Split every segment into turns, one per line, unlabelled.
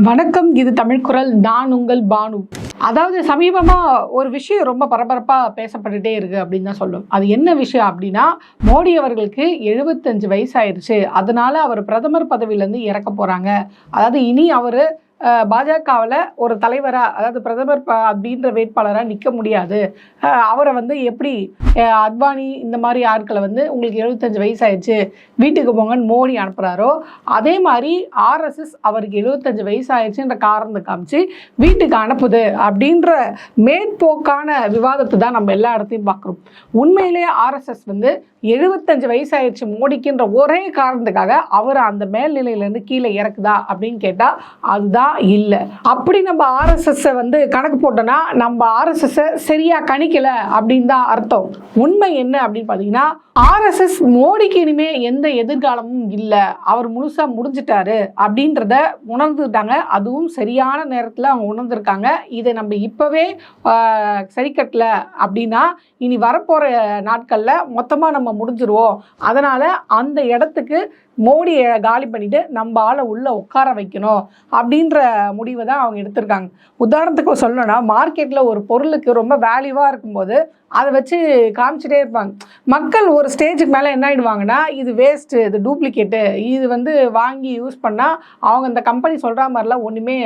வணக்கம். இது தமிழ் குரல். நான் உங்கள் பானு. அதாவது சமீபமா ஒரு விஷயம் ரொம்ப பரபரப்பா பேசப்பட்டுட்டே இருக்கு அப்படின்னு தான் சொல்லும். அது என்ன விஷயம் அப்படின்னா, மோடி அவர்களுக்கு 75 வயசு ஆயிடுச்சு, அதனால அவர் பிரதமர் பதவியிலேருந்து இறக்க போறாங்க. அதாவது இனி அவரு பாஜகவில் ஒரு தலைவராக, அதாவது பிரதமர் அப்படின்ற வேட்பாளராக நிற்க முடியாது. அவரை எப்படி அத்வானி இந்த மாதிரி ஆட்களை உங்களுக்கு 75 வயசு ஆயிடுச்சு, வீட்டுக்கு போங்கன்னு மோடி அனுப்புகிறாரோ, அதே மாதிரி ஆர்எஸ்எஸ் அவருக்கு 75 வயசு ஆயிடுச்சுன்ற காரணத்தை காமிச்சு வீட்டுக்கு அனுப்புது அப்படின்ற மேற்போக்கான விவாதத்தை தான் நம்ம எல்லா இடத்தையும் பார்க்குறோம். உண்மையிலே ஆர்எஸ்எஸ் 75 வயசு ஆயிடுச்சு மோடிக்குன்ற ஒரே காரணத்துக்காக அவர் அந்த மேல்நிலையிலேருந்து கீழே இறக்குதா அப்படின்னு கேட்டால் அதுதான் இல்லை. அப்படி நம்ம ஆர்எஸ்எஸ் கணக்கு போட்டோம்னா நம்ம ஆர்எஸ்எஸ் சரியா கணிக்கல அப்படின்னு தான் அர்த்தம். உண்மை என்ன அப்படின்னு பார்த்தீங்கன்னா, ஆர்எஸ்எஸ் மோடிக்கு இனிமே எந்த எதிர்காலமும் இல்லை, அவர் முழுசா முடிஞ்சிட்டாரு அப்படின்றத உணர்ந்துட்டாங்க. அதுவும் சரியான நேரத்தில் அவங்க உணர்ந்திருக்காங்க. இதை நம்ம இப்பவே சரி கட்டல அப்படின்னா இனி வரப்போற நாட்கள்ல மொத்தமா நம்ம முடிஞ்சிருவோம். அதனால அந்த இடத்துக்கு மோடியை காலி பண்ணிட்டு நம்ம ஆளை உள்ள உட்கார வைக்கணும் அப்படின்ற முடிவை தான் அவங்க எடுத்திருக்காங்க. உதாரணத்துக்கு சொல்லணும்னா, மார்க்கெட்ல ஒரு பொருளுக்கு ரொம்ப வேல்யூவா இருக்கும்போது அதை வச்சு காமிச்சிட்டே இருப்பாங்க. மக்கள் ஒரு ஸ்டேஜுக்கு மேலே என்ன ஆகிடுவாங்கன்னா, இது வேஸ்ட்டு, இது டூப்ளிகேட்டு, இது வாங்கி யூஸ் பண்ணால் அவங்க இந்த கம்பெனி சொல்கிற மாதிரிலாம் ஒன்றுமே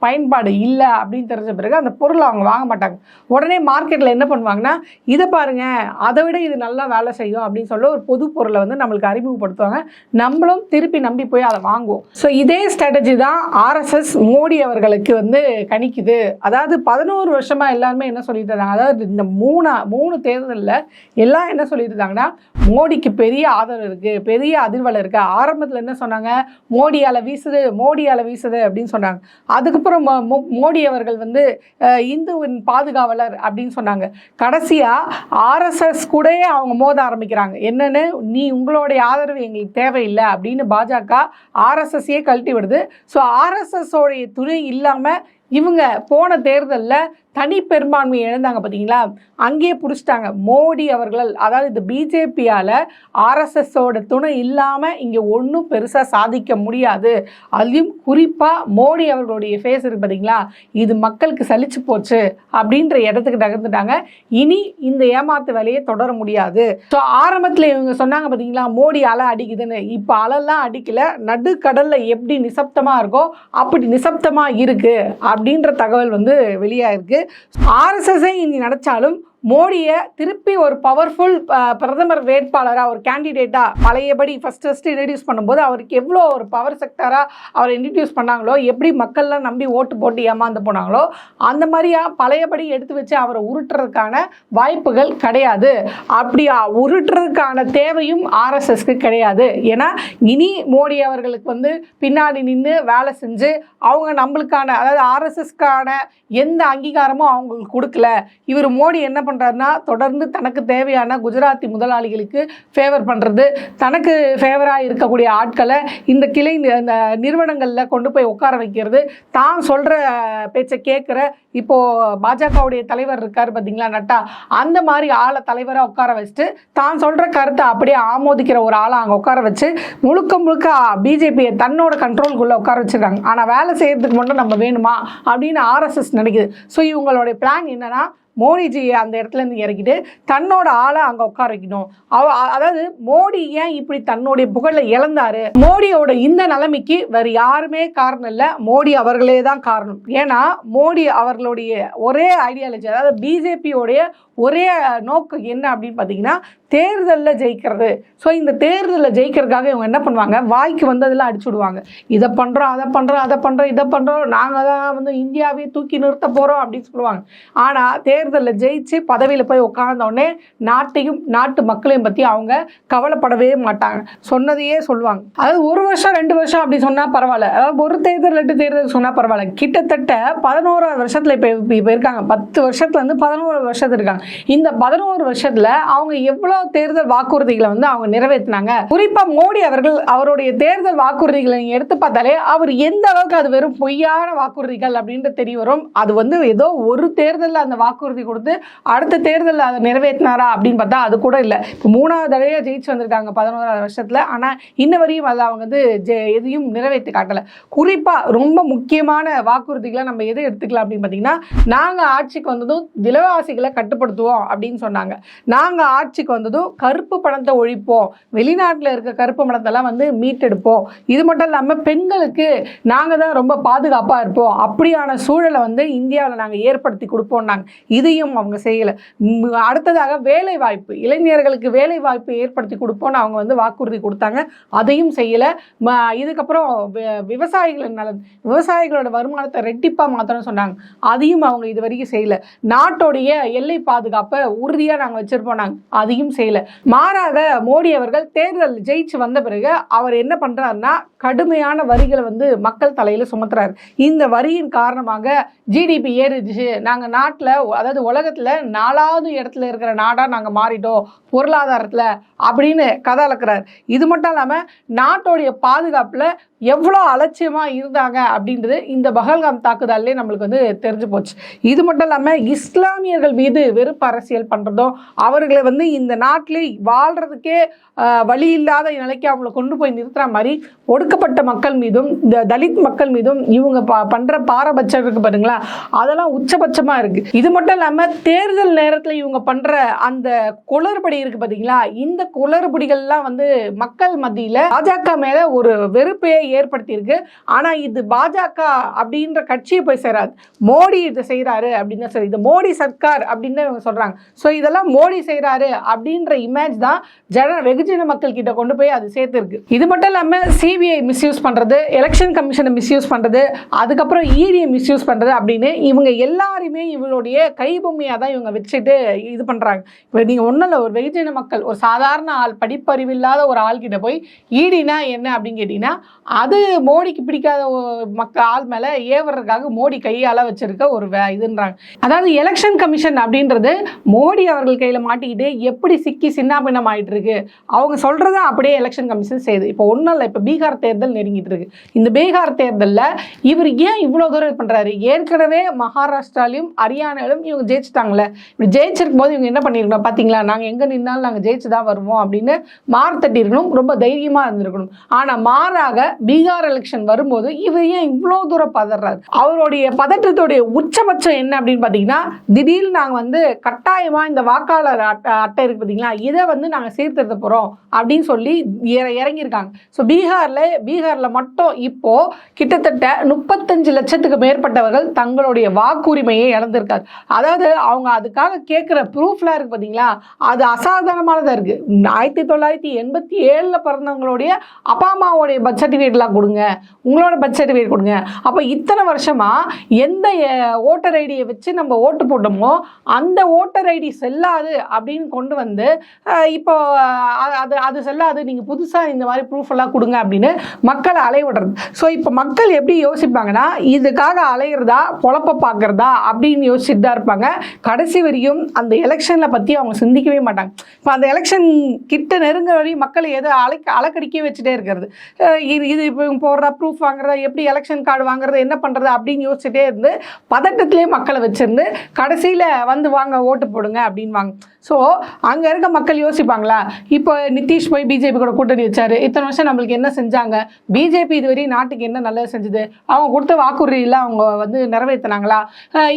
பயன்பாடு இல்லை அப்படின்னு தெரிஞ்ச பிறகு அந்த பொருளை அவங்க வாங்க மாட்டாங்க. உடனே மார்க்கெட்டில் என்ன பண்ணுவாங்கன்னா, இதை பாருங்க, அதை விட இது நல்லா வேலை செய்யும் அப்படின்னு சொல்ல ஒரு பொது பொருளை நம்மளுக்கு அறிமுகப்படுத்துவாங்க. நம்மளும் திருப்பி நம்பி போய் அதை வாங்குவோம். ஸோ இதே ஸ்ட்ராட்டஜி தான் ஆர்எஸ்எஸ் மோடி அவர்களுக்கு கணிக்குது. அதாவது 11 வருஷமா எல்லாருமே என்ன சொல்லிட்டு இருந்தாங்க, அதாவது இந்த மூணு தேர்தலில் எல்லாம் என்ன சொல்லிட்டு இருந்தாங்கன்னா, மோடிக்கு பெரிய ஆதரவு இருக்கு, பெரிய அதிர்வலை இருக்கு. ஆரம்பத்தில் என்ன சொன்னாங்க, மோடியால வீசுது அப்படின்னு சொன்னாங்க. அதுக்கப்புறம் மோடி அவர்கள் இந்துவின் பாதுகாவலர் அப்படின்னு சொன்னாங்க. கடைசியா ஆர்எஸ்எஸ் கூட அவங்க மோத ஆரம்பிக்கிறாங்க. என்னன்னு, நீ உங்களுடைய ஆதரவு எங்களுக்கு தேவையில்லை அப்படின்னு பாஜக ஆர்எஸ்எஸ்ஸையே கழட்டி விடுது. ஸோ ஆர்எஸ்எஸ் உடைய துணை இல்லாம இவங்க போன தேர்தலில் தனி பெரும்பான்மையை இழந்தாங்க பார்த்தீங்களா, அங்கேயே பிடிச்சிட்டாங்க மோடி அவர்கள். அதாவது இந்த பிஜேபியால் ஆர்எஸ்எஸோட துணை இல்லாமல் இங்கே ஒன்றும் பெருசாக சாதிக்க முடியாது. அதுலேயும் குறிப்பாக மோடி அவர்களுடைய ஃபேஸ் இருக்கு பார்த்தீங்களா, இது மக்களுக்கு சலிச்சு போச்சு அப்படின்ற இடத்துக்கு நகர்ந்துட்டாங்க. இனி இந்த ஏமாத்து வேலையை தொடர முடியாது. ஸோ ஆரம்பத்தில் இவங்க சொன்னாங்க பார்த்தீங்களா, மோடி அலை அடிக்குதுன்னு. இப்போ அலைலாம் அடிக்கல, நடுக்கடலில் எப்படி நிசப்தமாக இருக்கோ அப்படி நிசப்தமாக இருக்கு அப்படின்ற தகவல் வெளியாயிருக்கு. ஆர்எஸ்எஸ்ஐ இனி நினைச்சாலும் மோடியை திருப்பி ஒரு பவர்ஃபுல் பிரதமர் வேட்பாளராக, ஒரு கேண்டிடேட்டாக பழையபடி ஃபஸ்ட்டு இன்ட்ரடியூஸ் பண்ணும்போது அவருக்கு எவ்வளோ ஒரு பவர் செக்டராக அவர் இன்ட்ரடியூஸ் பண்ணாங்களோ, எப்படி மக்கள்லாம் நம்பி ஓட்டு போட்டு ஏமாந்து போனாங்களோ, அந்த மாதிரியா பழையபடி எடுத்து வச்சு அவரை உருட்டுறதுக்கான வாய்ப்புகள் கிடையாது. அப்படி உருட்டுறதுக்கான தேவையும் ஆர்எஸ்எஸ்க்கு கிடையாது. ஏன்னா இனி மோடி அவர்களுக்கு பின்னாடி நின்று வேலை செஞ்சு அவங்க நம்மளுக்கான, அதாவது ஆர்எஸ்எஸ்க்கான எந்த அங்கீகாரமும் அவங்களுக்கு கொடுக்கல. இவர் மோடி என்ன பண்ணுறாருன்னா, தொடர்ந்து தனக்கு தேவையான குஜராத்தி முதலாளிகளுக்கு ஃபேவர் பண்ணுறது, தனக்கு ஃபேவராக இருக்கக்கூடிய ஆட்களை இந்த கிளை இந்த நிறுவனங்களில் கொண்டு போய் உட்கார வைக்கிறது, தான் சொல்கிற பேச்சை கேட்குற, இப்போது பாஜகவுடைய தலைவர் இருக்கார் பார்த்தீங்களா, நட்டா, அந்த மாதிரி ஆளை தலைவராக உட்கார வச்சுட்டு தான் சொல்கிற கருத்தை அப்படியே ஆமோதிக்கிற ஒரு ஆளை அங்கே உட்கார வச்சு முழுக்க பிஜேபியை தன்னோட கண்ட்ரோலுக்குள்ளே உட்கார வச்சுருக்காங்க. ஆனால் வேலை செய்கிறதுக்கு மட்டும் நம்ம வேணுமா அப்படின்னு ஆர்எஸ்எஸ் நினைக்குது. ஸோ இவங்களுடைய பிளான் என்னன்னா, மோடிஜியை அந்த இடத்துலேருந்து இறக்கிட்டு தன்னோட ஆளை அங்கே உட்கார வைக்கணும். அதாவது மோடி ஏன் இப்படி தன்னுடைய புகழை இழந்தாரு, மோடியோட இந்த நிலைமைக்கு வேறு யாருமே காரணம் இல்லை, மோடி அவர்களே தான் காரணம். ஏன்னா மோடி அவர்களுடைய ஒரே ஐடியாலஜி, அதாவது பிஜேபியோடைய ஒரே நோக்கம் என்ன அப்படின்னு பார்த்தீங்கன்னா, தேர்தலில் ஜெயிக்கிறது. ஸோ இந்த தேர்தலில் ஜெயிக்கிறதுக்காக இவங்க என்ன பண்ணுவாங்க, வாய்க்கு வந்ததெல்லாம் அடிச்சு விடுவாங்க. இதை பண்ணுறோம், அதை பண்ணுறோம், இதை பண்ணுறோம், நாங்கள் தான் இந்தியாவே தூக்கி நிறுத்த போகிறோம் அப்படின்னு சொல்லுவாங்க. ஆனால் தேர்தலில் ஜெயிச்சு பதவியில் போய் உட்கார்ந்தோடனே நாட்டையும் நாட்டு மக்களையும் பற்றி அவங்க கவலைப்படவே மாட்டாங்க. சொன்னதையே சொல்லுவாங்க. அதாவது 1 வருஷம் 2 வருஷம் அப்படி சொன்னால் பரவாயில்ல, அதாவது ஒரு தேர்தல் 2 தேர்தல் சொன்னால் பரவாயில்ல. கிட்டத்தட்ட 11வது வருஷத்தில் இப்போ இருக்காங்க. 10 வருஷத்துலேருந்து 11 வருஷத்துல இருக்காங்க. இந்த 11 வருஷத்தில் அவங்க எவ்வளோ தேர்தல் வாக்குறுதிகளை வந்து அவங்க நிறைவேற்றினாங்க. குறிப்பா மோடி அவர்கள் அவருடைய தேர்தல் வாக்குறுதிகளை நீங்க எடுத்து பார்த்தாலே அவர் எந்த அளவுக்கு அது வெறும் பொய்யான வாக்குறுதிகள் அப்படின்ட்டு தெரிய வரும். அது வந்து ஏதோ ஒரு தேர்தலில் அந்த வாக்குறுதி கொடுத்து அடுத்த தேர்தலில் அதை நிறைவேற்றினாரா அப்படின்னு பார்த்தா அது கூட இல்லை. இப்போ 3வது தடவையாக ஜெயிச்சு வந்திருக்காங்க 11வது வருஷத்துல. ஆனா இன்ன வரையும் அதை அவங்க வந்து எதையும் நிறைவேற்றி காட்டல. குறிப்பா ரொம்ப முக்கியமான வாக்குறுதிகளை நம்ம எதை எடுத்துக்கலாம் அப்படின்னு பார்த்தீங்கன்னா, நாங்க ஆட்சிக்கு வந்ததும் விலைவாசிகளை கட்டுப்படுத்துவோம் அப்படின்னு சொன்னாங்க. நாங்க ஆட்சிக்கு வந்ததும் கருப்பு பணத்தை ஒழிப்போம், வெளிநாட்டில் இருக்க கருப்பு பணத்தெல்லாம் வந்து மீட்டெடுப்போம், இது மட்டும் இல்லாமல் பெண்களுக்கு நாங்கள் தான் ரொம்ப பாதுகாப்பாக இருப்போம், அப்படியான சூழலை வந்து இந்தியாவில் நாங்கள் ஏற்படுத்தி கொடுப்போம்னாங்க. இதையும் அவங்க செய்யலை. அடுத்ததாக வேலை வாய்ப்பு, இளைஞர்களுக்கு வேலை வாய்ப்பு ஏற்படுத்தி கொடுப்போம்னு அவங்க வந்து வாக்குறுதி கொடுத்தாங்க. அதையும் செய்யலை. இதுக்கப்புறம் விவசாயிகளின் நலன், விவசாயிகளோட வருமானத்தை ரெட்டிப்பாக மாற்றணும்னு சொன்னாங்க. அதையும் அவங்க இது வரைக்கும் செய்யலை. நாட்டோடைய எல்லை பாதுகாப்பை உறுதியாக நாங்கள் வச்சிருப்போம் நாங்கள், அதையும் செய்யலை. மாறாக மோடி அவர்கள் தேர்தல் ஜெயிச்சு வந்த பிறகு அவர் என்ன பண்றாருன்னா, கடுமையான வரிகளை வந்து மக்கள் தலையில சுமத்துறாரு. இந்த வரியின் காரணமாக ஜிடிபி ஏறிடுச்சு, நாங்க நாட்டில் அதாவது உலகத்துல 4வது இடத்துல இருக்கிற நாடா நாங்க மாறிட்டோம் பொருளாதாரத்துல அப்படின்னு கதை அளக்கிறார். இது மட்டும் இல்லாம நாட்டோடைய பாதுகாப்புல எவ்வளோ அலட்சியமா இருந்தாங்க அப்படின்றது இந்த பஹல்காம் தாக்குதல்லே நம்மளுக்கு வந்து தெரிஞ்சு போச்சு. இது மட்டும் இல்லாமல் இஸ்லாமியர்கள் மீது வெறுப்பு அரசியல் பண்ணுறதும், அவர்களை வந்து இந்த நாட்டிலே வாழ்கிறதுக்கே வழி இல்லாத நிலைக்கு அவங்களை கொண்டு போய் நிறுத்துற மாதிரி ஒடுக்கப்பட்ட மக்கள் மீதும் இந்த தலித் மக்கள் மீதும் இவங்க பண்ணுற பாரபட்சம் இருக்கு பாருங்களா, அதெல்லாம் உச்சபட்சமாக இருக்குது. இது மட்டும் இல்லாமல் தேர்தல் நேரத்தில் இவங்க பண்ணுற அந்த குளறுபடி இருக்குது பார்த்தீங்களா, இந்த குளறுபடிகள்லாம் வந்து மக்கள் மத்தியில் பாஜக மேலே ஒரு வெறுப்பையே ஏற்படுத்தி இருக்கு. ஆனா இது பாஜக அப்படின்ற கட்சியை போய் சேராது. மோடி இதை செய்யறாரு அப்படின்னு தான் இது மோடி சர்க்கார் அப்படின்னு இவங்க சொல்றாங்க. ஸோ இதெல்லாம் மோடி செய்யறாரு அப்படின்ற இமேஜ் தான் வெகுஜன மக்கள் கிட்ட கொண்டு போய் அது சேர்த்துருக்கு. இது மட்டும் இல்லாம சிபிஐ மிஸ்யூஸ் பண்றது, எலெக்ஷன் கமிஷனை மிஸ்யூஸ் பண்றது, அதுக்கப்புறம் இடியை மிஸ்யூஸ் பண்றது அப்படின்னு இவங்க எல்லாருமே இவங்களுடைய கைபொம்மையா தான் இவங்க வச்சுட்டு இது பண்றாங்க. இப்போ நீங்க ஒன்றும் இல்லை, ஒரு வெகுஜன மக்கள், ஒரு சாதாரண ஆள், படிப்பறிவில்லாத ஒரு ஆள் கிட்ட போய் ஈடினா என்ன அப்படின்னு கேட்டீங்கன்னா, அது மோடிக்கு பிடிக்காத ஆள் மேல ஏவறதுக்காக மோடி கையால வச்சிருக்க ஒரு இதுன்றாங்க. அதாவது எலெக்ஷன் கமிஷன் அப்படின்றது மோடி அவர்கள் கையில மாட்டிக்கிட்டு எப்படி சிக்கி சின்னாபின்னம் ஆயிட்டு இருக்கு. அவங்க சொல்றத அப்படியே எலெக்ஷன் கமிஷன் செய்யுது. இப்போ ஒன்றும் இல்லை, இப்போ பீகார் தேர்தல் நெருங்கிட்டு இருக்கு. இந்த பீகார் தேர்தலில் இவர் ஏன் இவ்வளவு தூரம் பண்றாரு? ஏற்கனவே மகாராஷ்டிராலையும் ஹரியானாலும் இவங்க ஜெயிச்சுட்டாங்களே. இப்படி ஜெயிச்சிருக்கும் போது இவங்க என்ன பண்ணிருக்கணும் பார்த்தீங்களா, நாங்க எங்க நின்னாலும் நாங்க ஜெயிச்சுதான் வருவோம் அப்படின்னு மார்த்தட்டி இருக்கணும், ரொம்ப தைரியமா இருந்திருக்கணும். ஆனா மாறாக பீகார் எலெக்ஷன் வரும்போது இவர் ஏன் இவ்வளோ தூரம் பதறாரு? அவருடைய பதற்றத்துடைய உச்சபட்சம் என்ன அப்படின்னு பார்த்தீங்கன்னா, திடீர்னு நாங்கள் வந்து கட்டாயமா இந்த வாக்காளர் அட்டை இருக்கு பார்த்தீங்களா, இதை வந்து நாங்கள் சீர்திருத்த போகிறோம் அப்படின்னு சொல்லி இறங்கியிருக்காங்க. ஸோ பீகாரில் மட்டும் இப்போ கிட்டத்தட்ட 35 லட்சத்துக்கு மேற்பட்டவர்கள் தங்களுடைய வாக்குரிமையை இழந்திருக்காரு. அதாவது அவங்க அதுக்காக கேட்குற ப்ரூஃப்லாம் இருக்கு பார்த்தீங்களா, அது அசாதாரணமானதாக இருக்கு. 1987 பிறந்தவங்களுடைய அப்பா அம்மாவுடைய பர்த் சர்டிஃபிகேட்லாம் கொடுங்க, உங்களோட பர்த் சர்டிஃபிகேட் கொடுங்க. அப்போ இத்தனை வருஷமா எந்த ஓட்டர் ஐடியை வச்சு நம்ம ஓட்டு போட்டோமோ அந்த ஓட்டர் ஐடி செல்லாது அப்படின்னு கொண்டு வந்து இப்போ அது செல்லாது, நீங்கள் புதுசாக இந்த மாதிரி ப்ரூஃப் எல்லாம் கொடுங்க அப்படின்னு மக்களை அலைவிடுறது. ஸோ இப்போ மக்கள் எப்படி யோசிப்பாங்கன்னா, இதுக்காக அலையிறதா பொழப்ப பார்க்கறதா அப்படின்னு யோசிச்சுட்டு தான் இருப்பாங்க. கடைசி வரையும் அந்த எலெக்ஷனில் பற்றி அவங்க சிந்திக்கவே மாட்டாங்க. இப்போ அந்த எலெக்ஷன் கிட்ட நெருங்க வரையும் மக்களை எதை அலக்கடிக்க வச்சுட்டே இருக்கிறது. இது இப்போ போடுற ப்ரூஃப் வாங்குறதா, எப்படி எலெக்ஷன் கார்டு வாங்குறது, என்ன பண்ணுறது அப்படின்னு யோசிச்சுட்டே இருந்து பதட்டத்திலே மக்களை வச்சிருந்து கடைசியில் வந்து வாங்க ஓட்டு போடுங்க அப்படின்வாங்க. ஸோ அங்கே இருக்க மக்கள் யோசிப்பாங்களா, இப்போ நிதிஷ் போய் பிஜேபி கூட கூட்டணி வச்சாரு, இத்தனை வருஷம் நம்மளுக்கு என்ன செஞ்சாங்க, பிஜேபி இதுவரையும் நாட்டுக்கு என்ன நல்லது செஞ்சுது, அவங்க கொடுத்த வாக்குறுதியில் அவங்க வந்து நிறைவேற்றினாங்களா,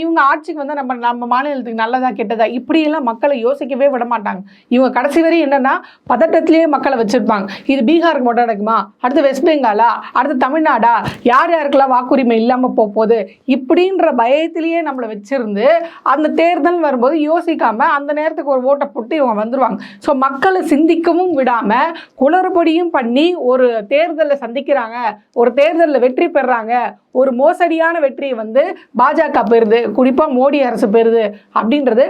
இவங்க ஆட்சிக்கு வந்து நம்ம மாநிலத்துக்கு நல்லதா கெட்டதா, இப்படியெல்லாம் மக்களை யோசிக்கவே விட மாட்டாங்க. இவங்க கடைசி வரையும் என்னன்னா பதட்டத்திலேயே மக்களை வச்சிருப்பாங்க. இது பீகாருக்கு மட்டும் நடக்குமா, அடுத்து வெஸ்ட் பெங்காலா, அடுத்து தமிழ்நாடா, யார் யாருக்கெல்லாம் வாக்குரிமை இல்லாமல் போகுது, இப்படின்ற பயத்திலேயே நம்மளை வச்சிருந்து அந்த தேர்தல் வரும்போது யோசிக்காம அந்த நேரத்துக்கு ஒரு ஓட்டை போட்டு இவங்க வந்துருவாங்க. ஸோ மக்களை சிந்திக்கவும் விடாம குளறுபடியும் பண்ணி ஒரு தேர்தலை சந்திக்கிறாங்க, ஒரு தேர்தலில் வெற்றி பெறாங்க, ஒரு மோசடியான வெற்றியை வந்து பாஜக பெறுது, குறிப்பாக மோடி அரசு பெறுது அப்படின்றது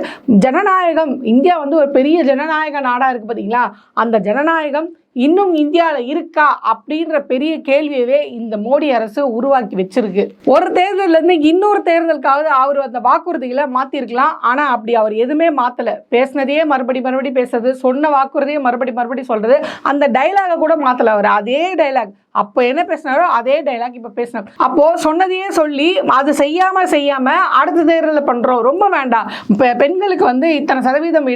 ஜனநாயகம். இந்தியா வந்து ஒரு பெரிய ஜனநாயக நாடாக இருக்குது பார்த்தீங்களா, அந்த ஜனநாயகம் இன்னும் இந்தியாவில் இருக்கா அப்படின்ற பெரிய கேள்வியவே இந்த மோடி அரசு உருவாக்கி வச்சிருக்கு. ஒரு தேர்தல்ல இருந்து இன்னொரு தேர்தலுக்காவது அவர் அந்த வாக்குறுதிகளை மாத்திருக்கலாம். ஆனா அப்படி அவர் எதுவுமே மாத்தல. பேசினதையே மறுபடி பேசுறது, சொன்ன வாக்குறுதியை மறுபடி சொல்றது, அந்த டைலாக கூட மாத்தல. அவர் அதே டைலாக் அப்போ என்ன பேசினாரோ அதே டைலாக் இப்போ பேசினார். அப்போ சொன்னதையே சொல்லி அது செய்யாம அடுத்த தேர்தலில் பண்றோம், ரொம்ப வேண்டாம். இப்போ பெண்களுக்கு வந்து இத்தனை சதவீதம்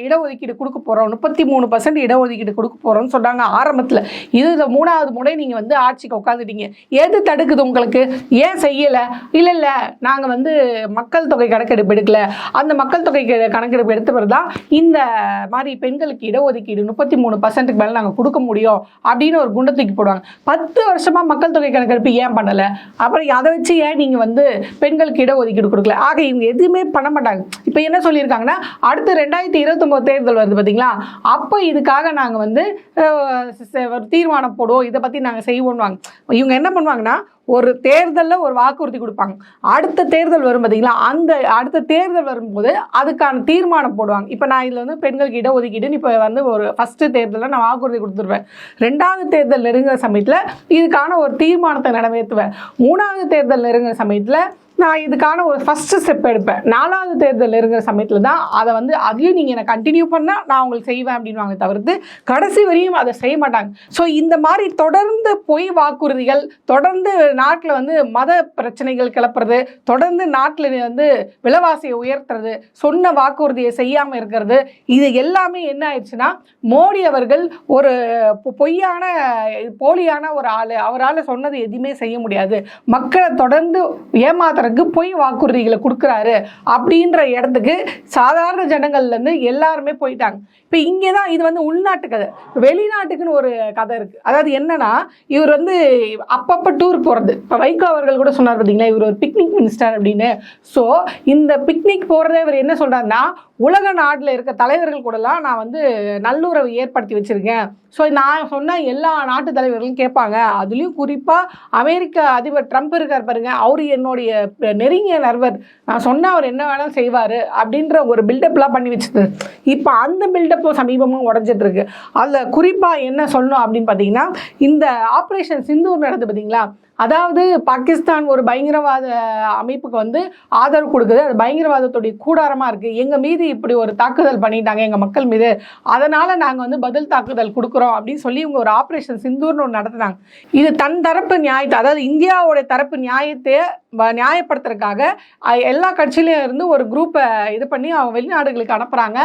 இடஒதுக்கீடு கொடுக்க போறோம், 33% இடஒதுக்கீடு கொடுக்க போறோம்னு சொன்னாங்க ஆரம்பத்தில். இது 3வது முறை நீங்க வந்து ஆட்சிக்கு உட்காந்துட்டீங்க. எது தடுக்குது உங்களுக்கு? ஏன் செய்யல? இல்ல நாங்க வந்து மக்கள் தொகை கணக்கெடுப்பு எடுக்கல, அந்த மக்கள் தொகை கணக்கெடுப்பு எடுத்த பிறகுதான் இந்த மாதிரி பெண்களுக்கு இடஒதுக்கீடு 33% மேல நாங்க கொடுக்க முடியும் அப்படின்னு ஒரு குண்டை தூக்கி போடுவாங்க. 10 வருஷமா மக்கள் தொகை கணக்கெடுப்பு ஏன் பண்ணல? அப்புறம் அதை வச்சு ஏன் நீங்க வந்து பெண்களுக்கு இடஒதுக்கீடு கொடுக்கல? ஆக இவங்க எதுவுமே பண்ண மாட்டாங்க. இப்ப என்ன சொல்லியிருக்காங்கன்னா, அடுத்து 2029 தேர்தல் வருது பாத்தீங்களா, அப்ப இதுக்காக நாங்க வந்து ஒரு தீர்மானம் போடுவோம், இதை பத்தி நாங்க செய்வோம். இவங்க என்ன பண்ணுவாங்கன்னா, ஒரு தேர்தலில் ஒரு வாக்குறுதி கொடுப்பாங்க, அடுத்த தேர்தல் வரும் பார்த்தீங்களா, அந்த அடுத்த தேர்தல் வரும்போது அதுக்கான தீர்மானம் போடுவாங்க. இப்போ நான் இதில் வந்து பெண்களுக்கு இடஒதுக்கீடுன்னு இப்போ வந்து ஒரு ஃபஸ்ட்டு தேர்தலில் நான் வாக்குறுதி கொடுத்துருவேன், 2வது தேர்தல் நெருங்குற சமயத்தில் இதுக்கான ஒரு தீர்மானத்தை நிறைவேற்றுவேன், 3வது தேர்தல் நெருங்குற சமயத்தில் நான் இதுக்கான ஒரு ஃபஸ்ட்டு ஸ்டெப் எடுப்பேன், 4வது தேர்தல் இருக்கிற சமயத்தில் தான் அதை வந்து அதையும் நீங்கள் என்னை கண்டினியூ பண்ணால் நான் உங்களுக்கு செய்வேன் அப்படின்வாங்க தவிர்த்து கடைசி வரையும் அதை செய்ய மாட்டாங்க. ஸோ இந்த மாதிரி தொடர்ந்து பொய் வாக்குறுதிகள், தொடர்ந்து நாட்டில் வந்து மத பிரச்சனைகள் கிளப்புறது, தொடர்ந்து நாட்டில் வந்து விலைவாசியை உயர்த்துறது, சொன்ன வாக்குறுதியை செய்யாமல் இருக்கிறது, இது எல்லாமே என்ன ஆயிடுச்சுன்னா, மோடி அவர்கள் ஒரு பொய்யான போலியான ஒரு ஆள், அவரால் சொன்னது எதுவுமே செய்ய முடியாது, மக்களை தொடர்ந்து ஏமாத்துற போய் வாக்குறுதிகளை கொடுக்குறாரு அப்படின்ற இடத்துக்கு சாதாரண ஜனங்கள்ல இருந்து எல்லாருமே போயிட்டாங்க. இப்ப இங்கேதான் இது வந்து உள்நாட்டு கதை. வெளிநாட்டுக்குன்னு ஒரு கதை இருக்கு. அதாவது என்னன்னா, இவர் வந்து அப்பப்ப டூர் போறது. இப்ப வைகோ அவர்கள் கூட சொன்னார் பார்த்தீங்களா, இவர் ஒரு பிக்னிக் மினிஸ்டர் அப்படின்னு. ஸோ இந்த பிக்னிக் போறதை இவர் என்ன சொல்றாருன்னா, உலக நாட்டில் இருக்க தலைவர்கள் கூடலாம் நான் வந்து நல்லுறவு ஏற்படுத்தி வச்சிருக்கேன். ஸோ நான் சொன்ன எல்லா நாட்டு தலைவர்களும் கேட்பாங்க, அதுலேயும் குறிப்பாக அமெரிக்க அதிபர் ட்ரம்ப் இருக்கார் பாருங்க, அவர் என்னுடைய நெருங்கிய நண்பர், நான் சொன்னால் அவர் என்ன வேணாலும் செய்வார் அப்படின்ற ஒரு பில்டப்லாம் பண்ணி வச்சுது. இப்போ அந்த பில்டப்பும் சமீபமாக உடஞ்சிட்டு இருக்கு. அதில் குறிப்பாக என்ன சொல்லணும் அப்படின்னு பார்த்தீங்கன்னா, இந்த ஆப்ரேஷன் சிந்தூர் நடந்து பார்த்தீங்களா, அதாவது பாகிஸ்தான் ஒரு பயங்கரவாத அமைப்புக்கு வந்து ஆதரவு கொடுக்குது, அது பயங்கரவாதத்துடைய கூடாரமாக இருக்குது, எங்கள் மீது இப்படி ஒரு தாக்குதல் பண்ணிட்டாங்க எங்கள் மக்கள் மீது, அதனால் நாங்கள் வந்து பதில் தாக்குதல் கொடுக்குறோம் அப்படின்னு சொல்லி இவங்க ஒரு ஆப்ரேஷன் சிந்தூர்னு ஒன்று நடத்துனாங்க. இது தன் தரப்பு நியாயத்தை, அதாவது இந்தியாவோட தரப்பு நியாயத்தை நியாயப்படுத்துறதுக்காக எல்லா கட்சியிலையும் இருந்து ஒரு குரூப்பை இது பண்ணி அவங்க வெளிநாடுகளுக்கு அனுப்புகிறாங்க.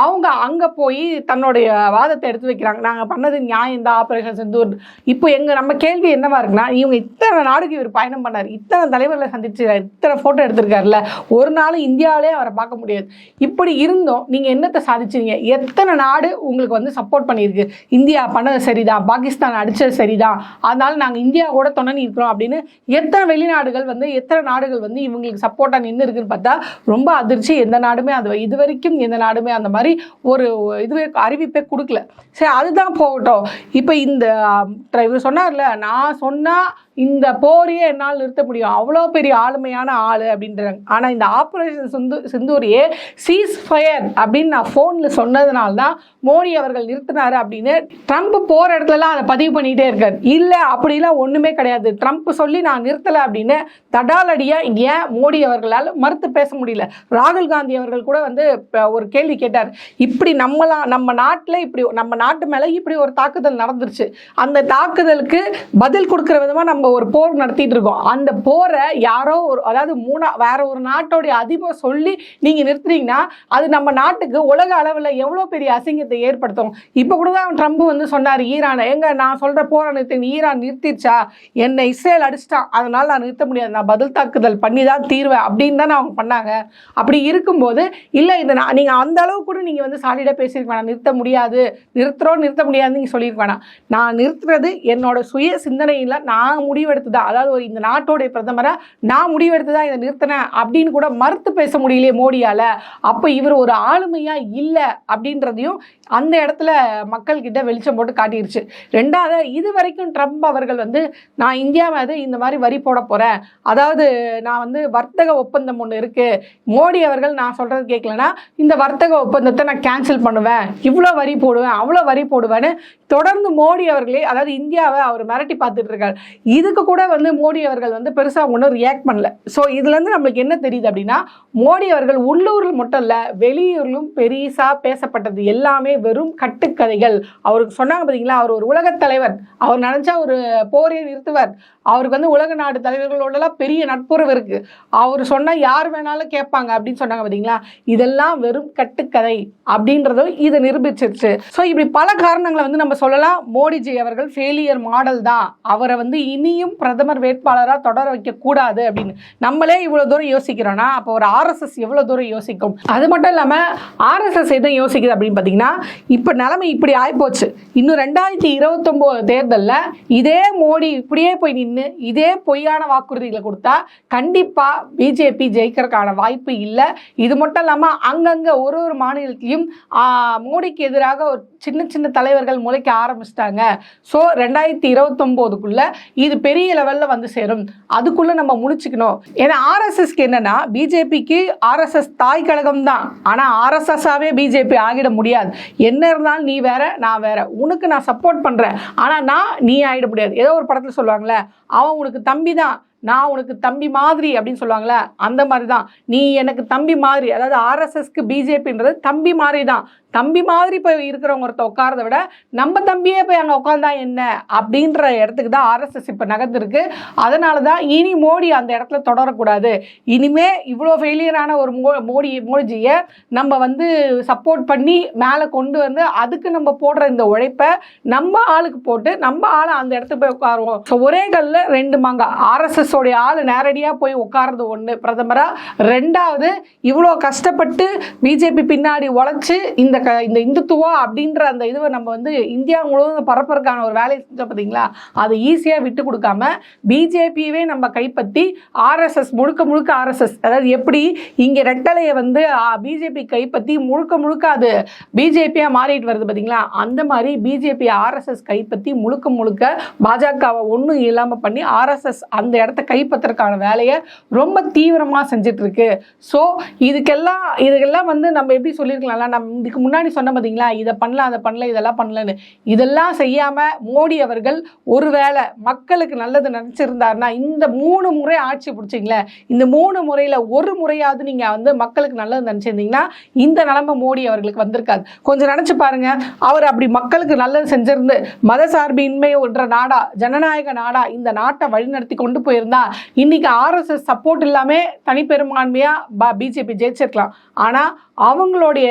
அவங்க அங்கே போய் தன்னுடைய வாதத்தை எடுத்து வைக்கிறாங்க, நாங்கள் பண்ணது நியாயம் தான் ஆப்ரேஷன் சிந்தூர். இப்போ நம்ம கேள்வி என்னவா இருக்குன்னா, இவங்க இத்தனை நாடுக்கு இவர் பயணம் பண்ணார், இத்தனை தலைவர்களை சந்திச்சு, இத்தனை போட்டோ எடுத்திருக்காருல்ல, ஒரு நாள் இந்தியாவிலே அவரை பார்க்க முடியாது. இப்படி இருந்தோம் நீங்கள் என்னத்தை சாதிச்சீங்க? எத்தனை நாடு உங்களுக்கு வந்து சப்போர்ட் பண்ணியிருக்கு, இந்தியா பண்ணது சரிதான், பாகிஸ்தான் அடித்தது சரிதான், அதனால நாங்கள் இந்தியா கூட துணை இருக்கிறோம் அப்படின்னு எத்தனை வெளிநாடுகள் வந்து, எத்தனை நாடுகள் வந்து இவங்களுக்கு சப்போர்ட்டாக நின்று இருக்குன்னு பார்த்தா ரொம்ப அதிர்ச்சி. எந்த நாடுமே அது இது வரைக்கும் எந்த நாடுமே அந்த மாதிரி ஒரு இதுவே அறிவிப்பே கொடுக்கல. சரி, அதுதான் போகட்டும். இப்போ இந்த இவர் சொன்னார்ல, நான் சொன்னா இந்த போரையே என்னால் நிறுத்த முடியும், அவ்வளோ பெரிய ஆளுமையான ஆள் அப்படின்றாங்க. ஆனால் இந்த ஆப்ரேஷன் சிந்தூரியே சீஸ் ஃபயர் அப்படின்னு நான் ஃபோனில் சொன்னதுனால தான் மோடி அவர்கள் நிறுத்தினாரு அப்படின்னு ட்ரம்ப் போகிற இடத்துலலாம் அதை பதிவு பண்ணிகிட்டே இருக்கார். இல்லை, அப்படிலாம் ஒன்றுமே கிடையாது, ட்ரம்ப் சொல்லி நான் நிறுத்தலை அப்படின்னு தடாலடியாக ஏன் மோடி அவர்களால் மறுத்து பேச முடியல? ராகுல் காந்தி அவர்கள் கூட வந்து ஒரு கேள்வி கேட்டார், இப்படி நம்ம நாட்டில் இப்படி நம்ம நாட்டு மேலே இப்படி ஒரு தாக்குதல் நடந்துருச்சு, அந்த தாக்குதலுக்கு பதில் கொடுக்குற விதமாக நம்ம ஒரு போர் நடத்திட்டு இருக்கோம், அந்த போரை யாரோ ஒரு, அதாவது வேற ஒரு நாட்டோடைய அதிபர் சொல்லி நீங்க நிறுத்துறீங்கன்னா அது நம்ம நாட்டுக்கு உலக அளவில் எவ்வளோ பெரிய அசிங்கத்தை ஏற்படுத்தும். இப்போ கூட தான் ட்ரம்ப் வந்து சொன்னார், ஈரானை எங்க நான் சொல்ற போரை நிறுத்தி, ஈரான் நிறுத்திடுச்சா, என்னை இஸ்ரேல் அடிச்சிட்டான், அதனால நான் நிறுத்த முடியாது, நான் பதில் தாக்குதல் பண்ணி தான் தீர்வேன் அப்படின்னு தானே அவங்க பண்ணாங்க. அப்படி இருக்கும்போது இல்லை, இதை நீங்கள் அந்த அளவு கூட நீங்கள் வந்து சாலிடாக பேசியிருக்க வேணாம், நிறுத்த முடியாது, நிறுத்த முடியாதுன்னு நீங்கள் சொல்லியிருக்க வேணாம். நான் நிறுத்துறது என்னோட சுய சிந்தனையில் நான் முடிவெடுத்துதான், அதாவது இந்த நாட்டோடைய பிரதமரை நான் முடிவெடுத்துதான் இதை நிறுத்தினேன் அப்படின்னு கூட மறுத்து பேச முடியலையே மோடியால. அப்போ இவர் ஒரு ஆளுமையா இல்லை அப்படின்றதையும் அந்த இடத்துல மக்கள் கிட்ட வெளிச்சம் போட்டு காட்டிருச்சு. ரெண்டாவது, இது வரைக்கும் ட்ரம்ப் அவர்கள் வந்து நான் இந்தியா மீது இந்த மாதிரி வரி போட போறேன், அதாவது நான் வந்து வர்த்தக ஒப்பந்தம் ஒன்று இருக்கு, மோடி அவர்கள் நான் சொல்றது கேட்கலன்னா இந்த வர்த்தக ஒப்பந்தத்தை நான் கேன்சல் பண்ணுவேன், இவ்வளோ வரி போடுவேன் அவ்வளோ வரி போடுவேன்னு தொடர்ந்து மோடி அவர்களே, அதாவது இந்தியாவை அவர் மிரட்டி பார்த்துட்டு இருக்காரு. இதுக்கு கூட வந்து மோடி அவர்கள் வந்து பெருசாக ஒன்றும் ரியாக்ட் பண்ணல. ஸோ இதுலேருந்து நம்மளுக்கு என்ன தெரியுது அப்படின்னா, மோடி அவர்கள் உள்ளூரில் மட்டும் இல்லை, வெளியூரிலும் பெரிசா பேசப்பட்டது எல்லாமே வெறும் கட்டுக்கதைகள். அவருக்கு சொன்னாங்க பார்த்தீங்களா, அவர் ஒரு உலகத் தலைவர், அவர் நினச்சா ஒரு போரே நிறுத்துவார், அவருக்கு வந்து உலக நாடு தலைவர்களோடலாம் பெரிய நட்புறவு இருக்கு, அவர் சொன்னால் யார் வேணாலும் கேட்பாங்க அப்படின்னு சொன்னாங்க பார்த்தீங்களா. இதெல்லாம் வெறும் கட்டுக்கதை அப்படின்றதும் இதை நிரூபிச்சிருச்சு. ஸோ இப்படி பல காரணங்களை வந்து நம்ம சொல்லலாம். மோடிஜி அவர்கள் ஃபெயிலியர் மாடல் தான், அவரை வந்து இனியும் பிரதமர் வேட்பாளராக தொடர வைக்கக்கூடாது அப்படின்னு நம்மளே இவ்வளோ தூரம் யோசிக்கிறோன்னா, அப்போ ஒரு ஆர்எஸ்எஸ் எவ்வளோ தூரம் யோசிக்கும்? அது மட்டும் இல்லாமல் ஆர்எஸ்எஸ் எதுவும் யோசிக்குது அப்படின்னு பார்த்தீங்கன்னா, இப்போ நிலைமை இப்படி ஆகிப்போச்சு. இன்னும் 2029 தேர்தலில் இதே மோடி இப்படியே போய் நின்று இதே பொய்யான வாக்குறுதிகளை கொடுத்தா கண்டிப்பாக பிஜேபி ஜெயிக்கிறதுக்கான வாய்ப்பு இல்லை. இது மட்டும் இல்லாமல் அங்கங்கே ஒரு மாநிலத்திலையும் மோடிக்கு எதிராக ஒரு சின்ன சின்ன தலைவர்கள் முளைக்க ஆரம்பிச்சிட்டாங்க. ஸோ 2029 இது பெரிய லெவலில் வந்து சேரும். அதுக்குள்ளே நம்ம முழிச்சுக்கணும். ஏன்னா ஆர்எஸ்எஸ்க்கு என்னன்னா, பிஜேபிக்கு ஆர்எஸ்எஸ் தாய் கழகம் தான், ஆனால் ஆர்எஸ்எஸ்ஸாகவே பிஜேபி ஆகிட முடியாது. என்ன இருந்தாலும் நீ வேற நான் வேற, உனக்கு நான் சப்போர்ட் பண்ணுறேன் ஆனால் நீ ஆகிட முடியாது. ஏதோ ஒரு படத்தில் சொல்லுவாங்களே, அவன் உனக்கு தம்பி தான், நான் உனக்கு தம்பி மாதிரி அப்படின்னு சொல்லுவாங்களே, அந்த மாதிரி தான் நீ எனக்கு தம்பி மாதிரி. அதாவது ஆர்எஸ்எஸ்க்கு பிஜேபின்றது தம்பி மாதிரி தான். தம்பி மாதிரி போய் இருக்கிறவங்க ஒருத்த உட்காரத விட நம்ம தம்பியே போய் அங்கே உட்காந்தா என்ன அப்படின்ற இடத்துக்கு தான் ஆர்எஸ்எஸ் இப்போ நகர்ந்துருக்கு. அதனால தான் இனி மோடி அந்த இடத்துல தொடரக்கூடாது. இனிமே இவ்வளோ ஃபெயிலியரான ஒரு மோடிஜியை நம்ம வந்து சப்போர்ட் பண்ணி மேலே கொண்டு வந்து அதுக்கு நம்ம போடுற இந்த உழைப்பை நம்ம ஆளுக்கு போட்டு நம்ம ஆளை அந்த இடத்துக்கு போய் உட்காருவோம். ஸோ ஒரே கல்ல ரெண்டு மாங்காய். ஆர்எஸ்எஸ் உடைய ஆள் நேரடியாக போய் உட்கார்றது ஒன்று பிரதமராக, ரெண்டாவது இவ்வளோ கஷ்டப்பட்டு பிஜேபி பின்னாடி உழைச்சி இந்த இந்துத்துவா அப்படின்ற அந்த இதுவை நம்ம வந்து இந்தியா முழுவதும் பரப்புறதுக்கான ஒரு வேலையை செஞ்சோம் பார்த்தீங்களா, அதை ஈஸியாக விட்டு கொடுக்காம பிஜேபியவே நம்ம கைப்பற்றி ஆர்எஸ்எஸ் முழுக்க ஆர்எஸ்எஸ், அதாவது எப்படி இங்கே ரெட்டலையை வந்து பிஜேபி கைப்பற்றி முழுக்க அது பிஜேபியாக மாறிட்டு வருது பார்த்தீங்களா, அந்த மாதிரி பிஜேபி ஆர்எஸ்எஸ் கைப்பற்றி முழுக்க பாஜகவை ஒன்றும் இல்லாமல் பண்ணி ஆர்எஸ்எஸ் அந்த இடத்த கைப்பற்றுறதுக்கான வேலையை ரொம்ப தீவிரமாக செஞ்சுட்டு இருக்கு. ஸோ இதுக்கெல்லாம் வந்து நம்ம எப்படி சொல்லியிருக்கலாம்ல, நம்ம இதுக்கு முன்னாடி சொன்ன பார்த்தீங்களா, இதை பண்ணலாம் அதை பண்ணல இதெல்லாம் பண்ணலன்னு. இதெல்லாம் செய்யாமல் மோடி அவர்கள் ஒருவேளை மக்களுக்கு நல்லது நினச்சிருந்தாருன்னா, இந்த 3 முறை ஆட்சி பிடிச்சிங்களே, இந்த 3 முறையில் ஒரு முறையாவது நீங்கள் வந்து மக்களுக்கு நல்லது நினச்சிருந்தீங்கன்னா இந்த நிலைமை மோடி அவர்களுக்கு வந்திருக்காது. கொஞ்சம் நினச்சி பாருங்க, அவர் அப்படி மக்களுக்கு நல்லது செஞ்சிருந்து மதசார்பின்மை என்ற நாடா, ஜனநாயக நாடா இந்த நாட்டை வழிநடத்தி கொண்டு போயிருந்தா இன்னைக்கு ஆர்எஸ்எஸ் சப்போர்ட் இல்லாம தனிப்பெரும்பான்மையாக பிஜேபி ஜெயிச்சிருக்கலாம். ஆனால் அவங்களுடைய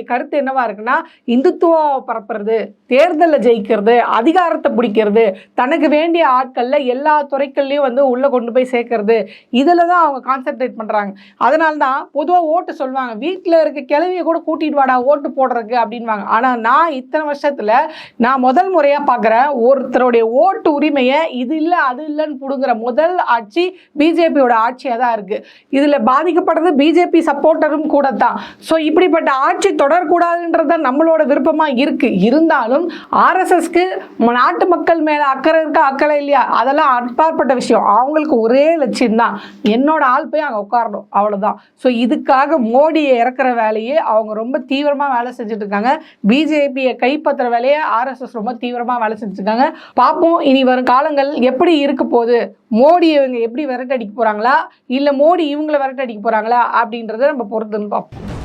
கருத்து என்னவா இருக்குன்னா, இந்துத்துவாவை பரப்புறது, தேர்தலில் ஜெயிக்கிறது, அதிகாரத்தை பிடிக்கிறது, தனக்கு வேண்டிய ஆட்களில் எல்லா துறைகள்லையும் வந்து உள்ளே கொண்டு போய் சேர்க்கறது, இதில் தான் அவங்க கான்சென்ட்ரேட் பண்ணுறாங்க. அதனால தான் பொதுவாக ஓட்டு சொல்லுவாங்க, வீட்டில் இருக்க கிளவியை கூட கூட்டிட்டு வாடா ஓட்டு போடுறதுக்கு அப்படின்வாங்க. ஆனால் நான் இத்தனை வருஷத்தில் நான் முதல் முறையாக பார்க்குறேன், ஒருத்தருடைய ஓட்டு உரிமையை இது இல்லை அது இல்லைன்னு பிடுங்குற முதல் ஆட்சி பிஜேபியோட ஆட்சியாக தான் இருக்குது. இதில் பாதிக்கப்படுறது பிஜேபி சப்போர்ட்டரும் கூட தான். ஸோ இப்படிப்பட்ட ஆட்சி தொடரக்கூடாதுன்றது நம்மளோட விருப்பமாக இருக்குது. இருந்தாலும் ஆர்எஸ்எஸ்க்கு நாட்டு மக்கள் மேலே அக்கறை இருக்கா அக்கறை இல்லையா அதெல்லாம் அப்பாற்பட்ட விஷயம். அவங்களுக்கு ஒரே லட்சியம் தான், என்னோட ஆள் போய் அங்கே உட்காரணும், அவ்வளோதான். ஸோ இதுக்காக மோடியை இறக்குற வேலையே அவங்க ரொம்ப தீவிரமாக வேலை செஞ்சுட்டு இருக்காங்க. பிஜேபியை கைப்பற்றுற வேலையை ஆர்எஸ்எஸ் ரொம்ப தீவிரமாக வேலை செஞ்சுருக்காங்க. பார்ப்போம் இனி வரும் காலங்கள் எப்படி இருக்க போகுது, மோடி இவங்க எப்படி விரட்டடிக்க போகிறாங்களா இல்லை மோடி இவங்களை விரட்டடிக்க போகிறாங்களா அப்படின்றத நம்ம பொறுத்துன்னு பார்ப்போம்.